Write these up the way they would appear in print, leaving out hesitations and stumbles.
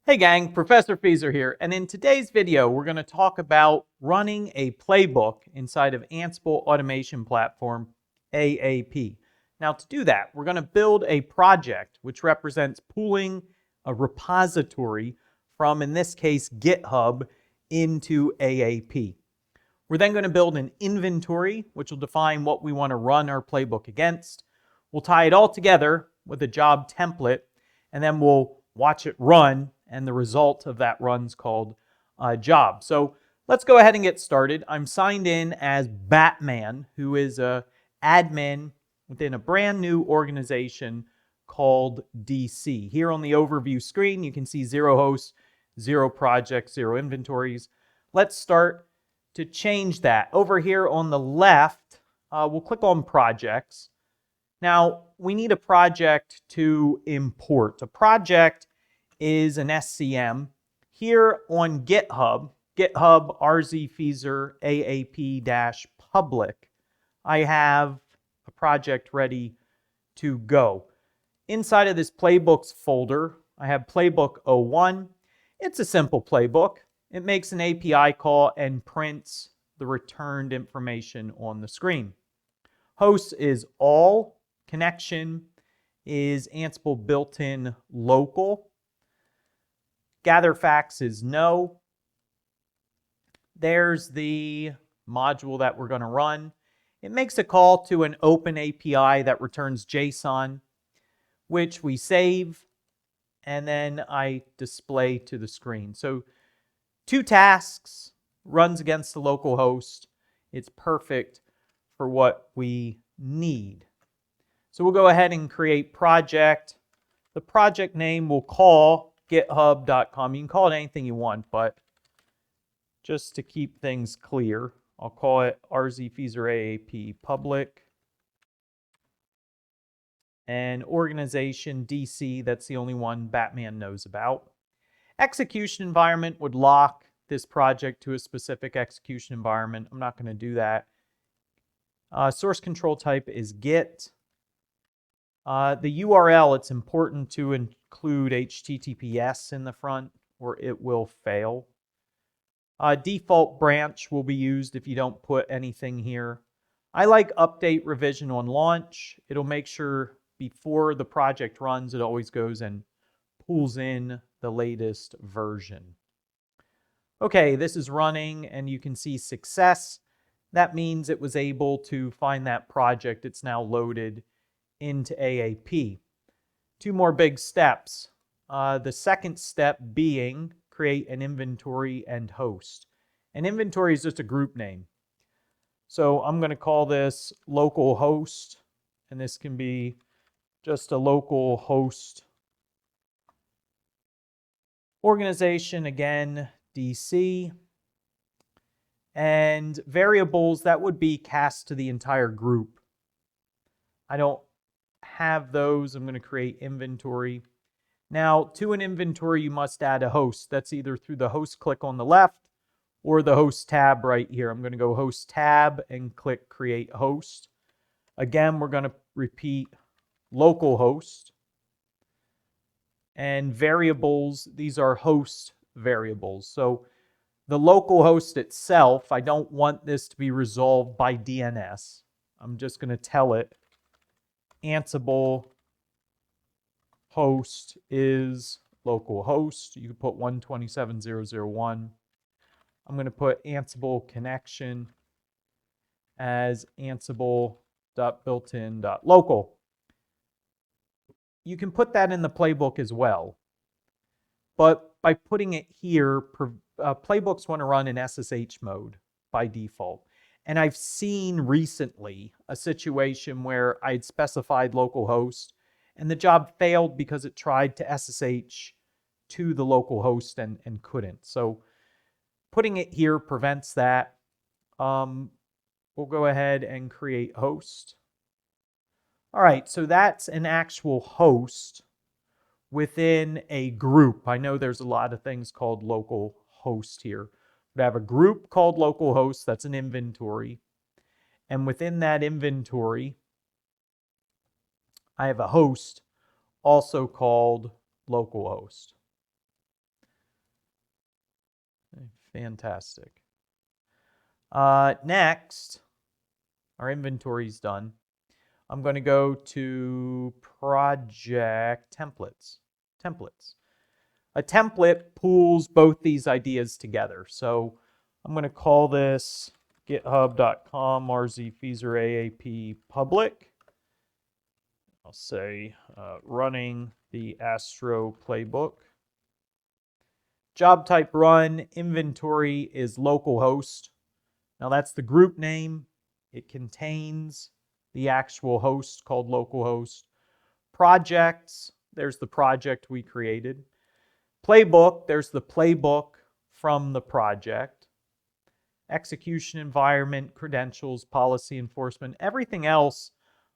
Hey gang, Professor Feeser here, and in today's video we're going to talk about running a playbook inside of Ansible Automation Platform, AAP. Now to do that, we're going to build a project which represents pooling a repository from, in this case, GitHub into AAP. We're then going to build an inventory which will define what we want to run our playbook against. We'll tie it all together with a job template, and then we'll watch it run, and the result of that run's called job. So let's go ahead and get started. I'm signed in as Batman, who is an admin within a brand new organization called DC. Here on the overview screen, you can see 0 hosts, 0 projects, 0 inventories. Let's start to change that. Over here on the left, we'll click on projects. Now, we need a project to import. A project is an SCM. Here on GitHub RZFeeser AAP-public, I have a project ready to go. Inside of this playbooks folder, I have playbook 01. It's a simple playbook. It makes an API call and prints the returned information on the screen. Host is all. Connection is Ansible built-in local. Gather facts is no. There's the module that we're going to run. It makes a call to an open API that returns JSON, which we save, and then I display to the screen. So 2 tasks, runs against the local host. It's perfect for what we need. So we'll go ahead and create project. The project name we'll call github.com. You can call it anything you want, but just to keep things clear, I'll call it RZFeeser AAP public. And organization DC, that's the only one Batman knows about. Execution environment would lock this project to a specific execution environment. I'm not going to do that. Source control type is Git. The URL, it's important to include HTTPS in the front or it will fail. Default branch will be used if you don't put anything here. I like update revision on launch. It'll make sure before the project runs, it always goes and pulls in the latest version. Okay, this is running and you can see success. That means it was able to find that project. It's now loaded into AAP. 2 more big steps. The second step being create an inventory and host. An inventory is just a group name. So I'm going to call this local host, and this can be just a local host organization, again, DC. And variables, that would be cast to the entire group. I don't have those. I'm going to create inventory. Now, to an inventory, you must add a host. That's either through the host click on the left or the host tab right here. I'm going to go host tab and click create host. Again, we're going to repeat local host. And variables, these are host variables. So the local host itself, I don't want this to be resolved by DNS. I'm just going to tell it Ansible host is local host. You can put 127.0.0.1. I'm going to put Ansible connection as ansible.builtin.local. You can put that in the playbook as well. But by putting it here, playbooks want to run in SSH mode by default. And I've seen recently a situation where I'd specified localhost and the job failed because it tried to SSH to the local host and couldn't. So putting it here prevents that. We'll go ahead and create host. All right, so that's an actual host within a group. I know there's a lot of things called local host here. We have a group called localhost, that's an inventory. And within that inventory, I have a host also called localhost. Fantastic. Next, our inventory's done. I'm going to go to project templates. A template pulls both these ideas together. So I'm going to call this github.com RZFeeser AAP public. I'll say running the Astro Playbook. Job type run, inventory is localhost. Now that's the group name. It contains the actual host called localhost. Projects, there's the project we created. Playbook, there's the playbook from the project. Execution environment, credentials, policy enforcement, everything else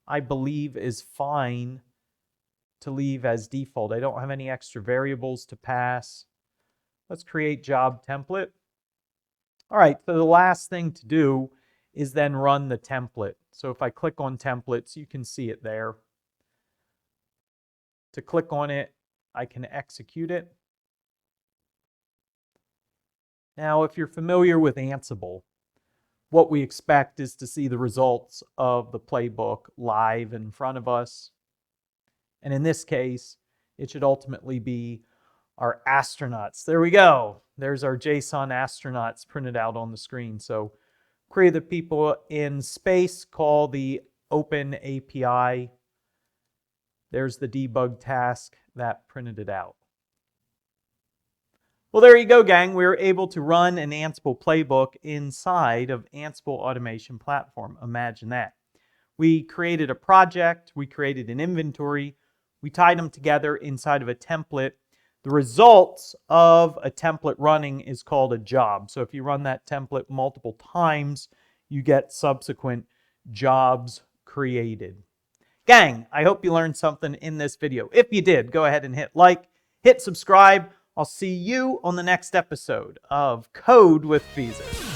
I believe is fine to leave as default. I don't have any extra variables to pass. Let's create job template. All right, so the last thing to do is then run the template. So if I click on templates, you can see it there. To click on it, I can execute it. Now, if you're familiar with Ansible, what we expect is to see the results of the playbook live in front of us. And in this case, it should ultimately be our astronauts. There we go. There's our JSON astronauts printed out on the screen. So query the people in space, call the open API. There's the debug task that printed it out. Well, there you go, gang. We were able to run an Ansible playbook inside of Ansible Automation Platform. Imagine that. We created a project, we created an inventory, we tied them together inside of a template. The results of a template running is called a job. So if you run that template multiple times, you get subsequent jobs created. Gang, I hope you learned something in this video. If you did, go ahead and hit like, hit subscribe. I'll see you on the next episode of Code with Feeser.